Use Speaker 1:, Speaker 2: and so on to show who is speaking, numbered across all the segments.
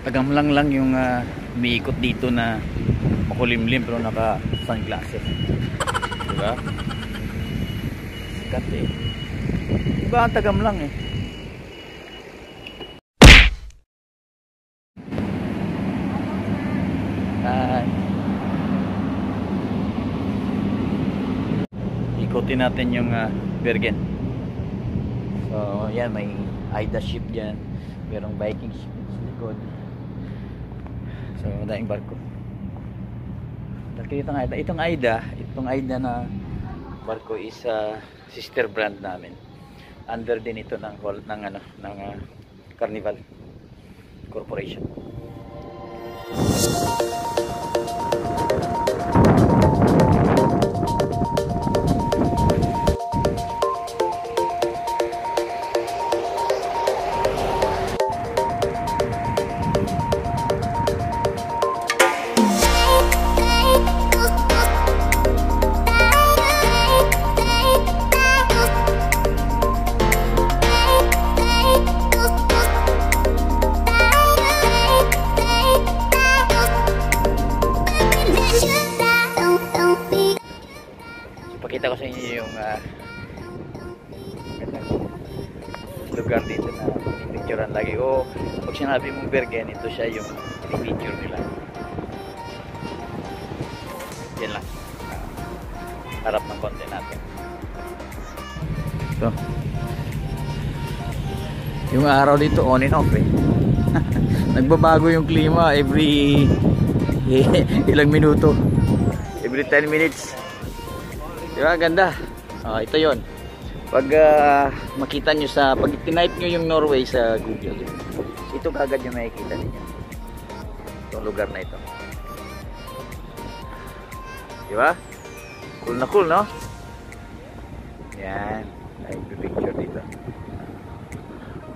Speaker 1: tagamlang lang yung umiikot dito na makulimlim pero naka sunglasses, diba? Sikat eh, diba? Ang tagamlang eh. Ikutin natin yung Bergen. So yan, may Aida ship dyan, merong Viking ship sa likod. So daing barko. Itong Aida na barko is sister brand namin. Under din ito ng Carnival Corporation. Pakita ko sa inyo yung lugar dito na picturean lagi. O pag sinabi mong Bergen, ito siya yung picture nila. Yan lang, harap ng konti natin. So yung araw dito on and off eh. Nagbabago yung klima every ilang minuto, every 10 minutes. Diba? Ganda. Ito yon. Pag makita nyo pag tinype nyo yung Norway sa Google, ito kagad yung makikita ninyo. Itong lugar na ito. Diba? Cool na cool, no? Yan. Nag-picture dito.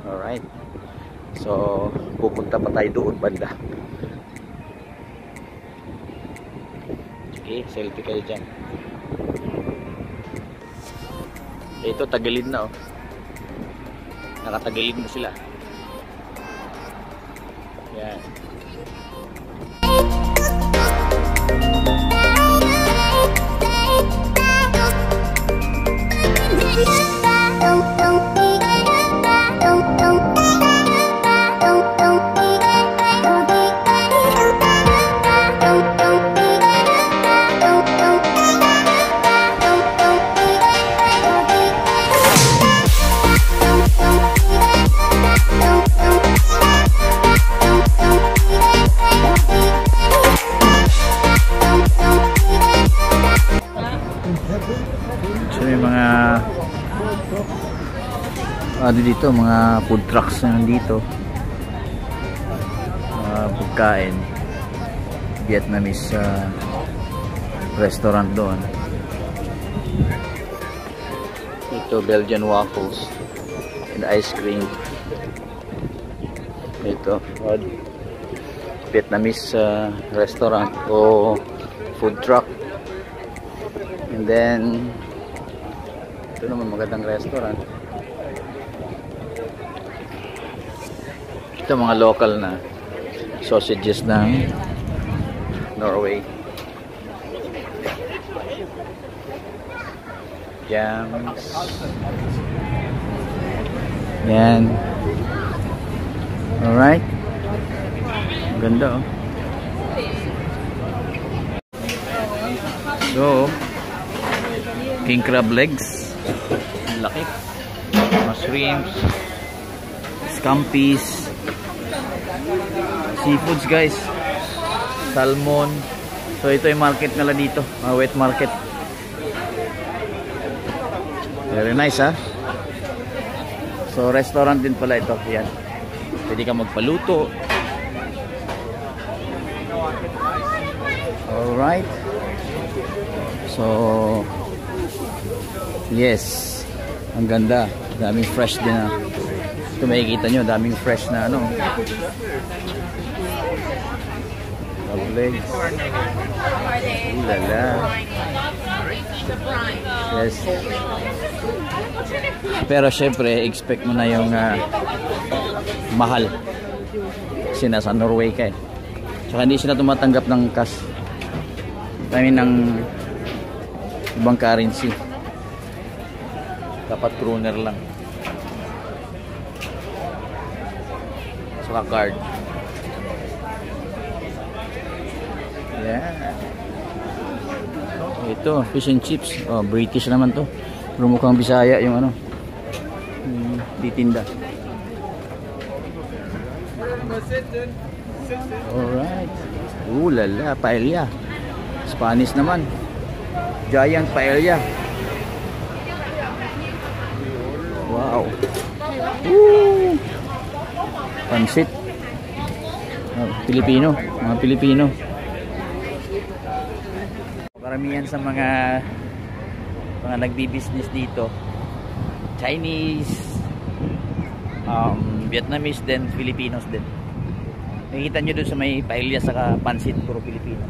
Speaker 1: Alright. So, pupunta pa tayo doon banda. Sige, selfie kayo dyan. Ito, tagilid na oh. Nakatagilid na sila. Yan. Dito mga food trucks na nandito, pagkain, Vietnamese restaurant doon. Ito Belgian waffles and ice cream. Ito Vietnamese restaurant o food truck. And then ito naman magandang restaurant. Ito mga local na sausages ng Norway. Yams. Yan. Alright. Ganda oh. So, king crab legs. Laki. Mushrooms. Scampi's. Seafoods guys, salmon. So ito yung market nila dito, wet market. Very nice ha. So restaurant din pala ito. Yan, pwede ka magpaluto. Alright. So yes, ang ganda, daming fresh din ha. Ito makikita nyo, daming fresh na ano. Legs. Ulala. Yes. Pero syempre, expect mo na yung mahal. Kasi nasa Norway ka eh. Tsaka hindi sila tumatanggap ng cash. Kami ng ibang currency. Dapat kroner lang. Saka card. Yeah. Ito, fish and chips. Oh, British naman to. Pero mukhang Bisaya yung ano. Ditinda. Alright. Lala, paella. Spanish naman. Giant paella. Wow. Pansit. Pilipino. Mga Pilipino. Karamihan sa mga nagbi-business dito. Chinese, Vietnamese din, Filipinos din. Nakikita nyo doon sa may paella saka pansit, puro Pilipino.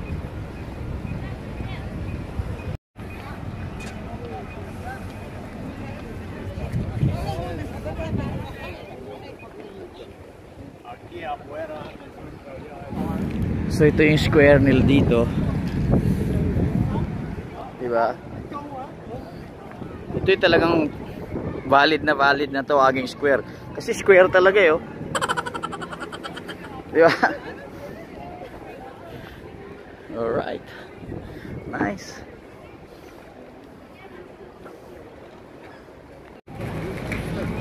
Speaker 1: So ito yung square nila dito. Diba? Ito yung talagang valid na tawaging square. Kasi square talaga eh, oh. Diba? Alright. Nice.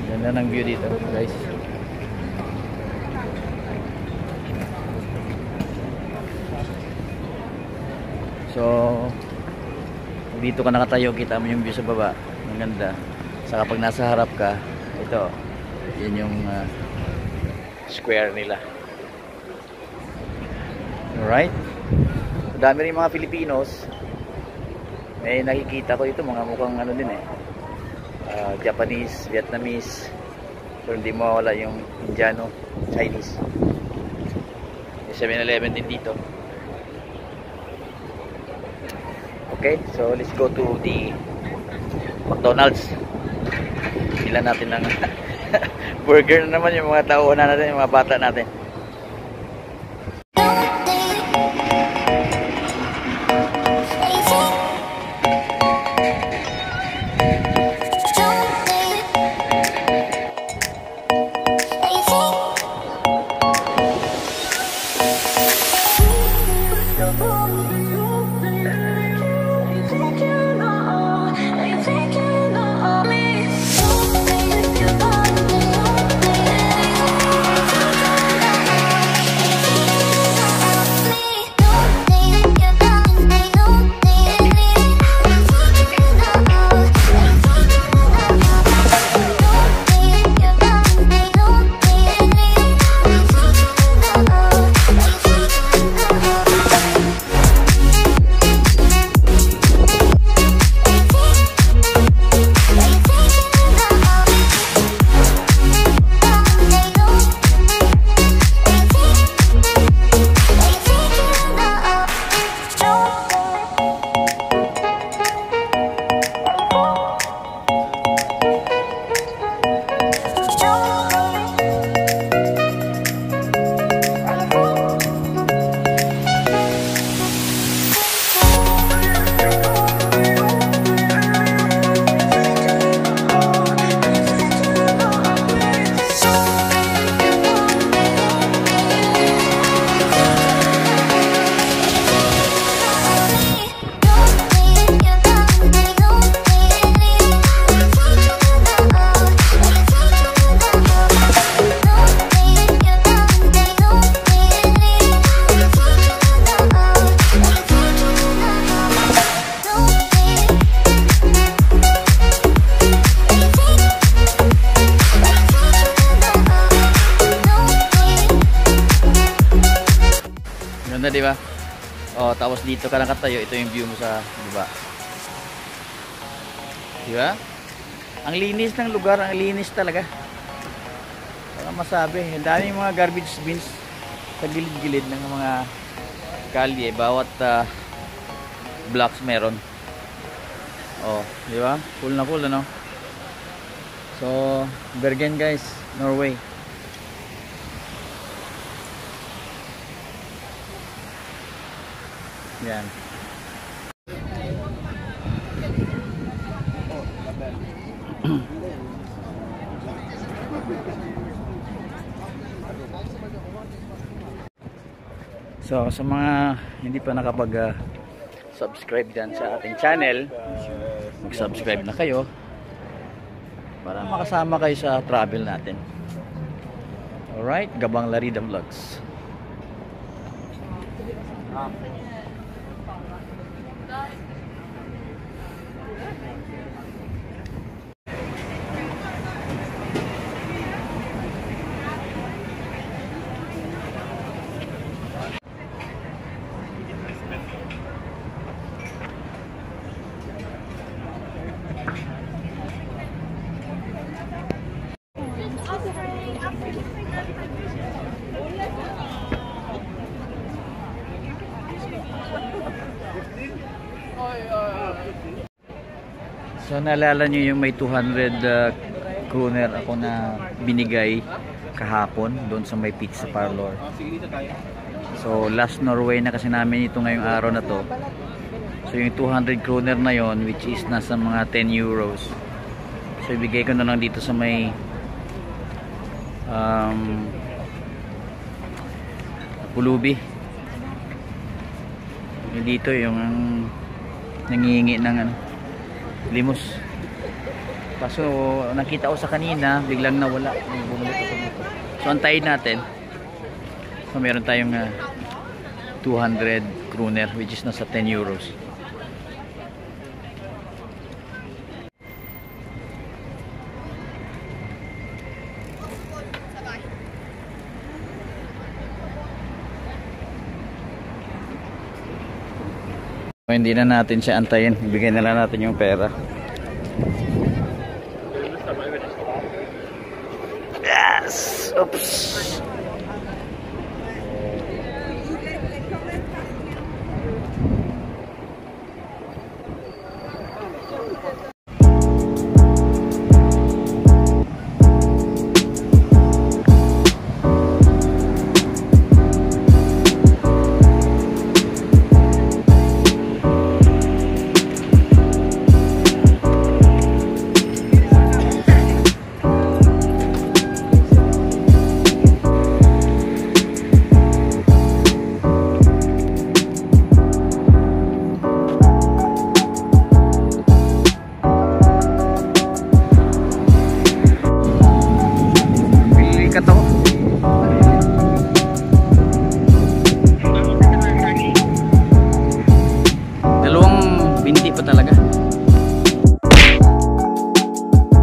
Speaker 1: Ganda ng view dito, guys. So, dito ka nakatayo, kita mo yung view sa baba. Ang ganda. Saka pag nasa harap ka, ito, yun yung square nila. Alright. Dami rin mga Filipinos. May nakikita ko ito, mga mukhang ano din eh. Japanese, Vietnamese. Pero hindi mawala yung Indiano, Chinese. May 7-Eleven din dito. Okay, so let's go to the McDonald's. Bila natin ng burger na naman yung mga tao na natin, yung mga bata natin. Ganda, di ba? Oh, tapos dito ka nakatayo, ito yung view mo sa baba. Di ba? Ang linis ng lugar, ang linis talaga. Wala masabi. Ang daming mga garbage bins sa gilid-gilid ng mga kalye, bawat blocks meron. Oh, di ba? Cool na cool, ano? So, Bergen guys, Norway. Yan. So sa mga hindi pa subscribe dyan sa ating channel, mag-subscribe na kayo para makasama kayo sa travel natin. Alright, Gabang Larida Vlogs. So naalala nyo yung may 200 kroner ako na binigay kahapon doon sa may pizza parlor. So last Norway na kasi namin ito ngayong araw na to. So yung 200 kroner na yon, which is nasa mga 10 euros. So ibigay ko na lang dito sa may pulubi. Yung dito yung nangihingi ng limos. Kaso nakita ko sa kanina, biglang nawala. Bumalik ako dito. So antayin natin. So meron tayong 200 kroner, which is nasa 10 euros. So, hindi na natin siya antayin. Ibigay na lang natin yung pera. Yes! Oops! Dalawang binti pa talaga.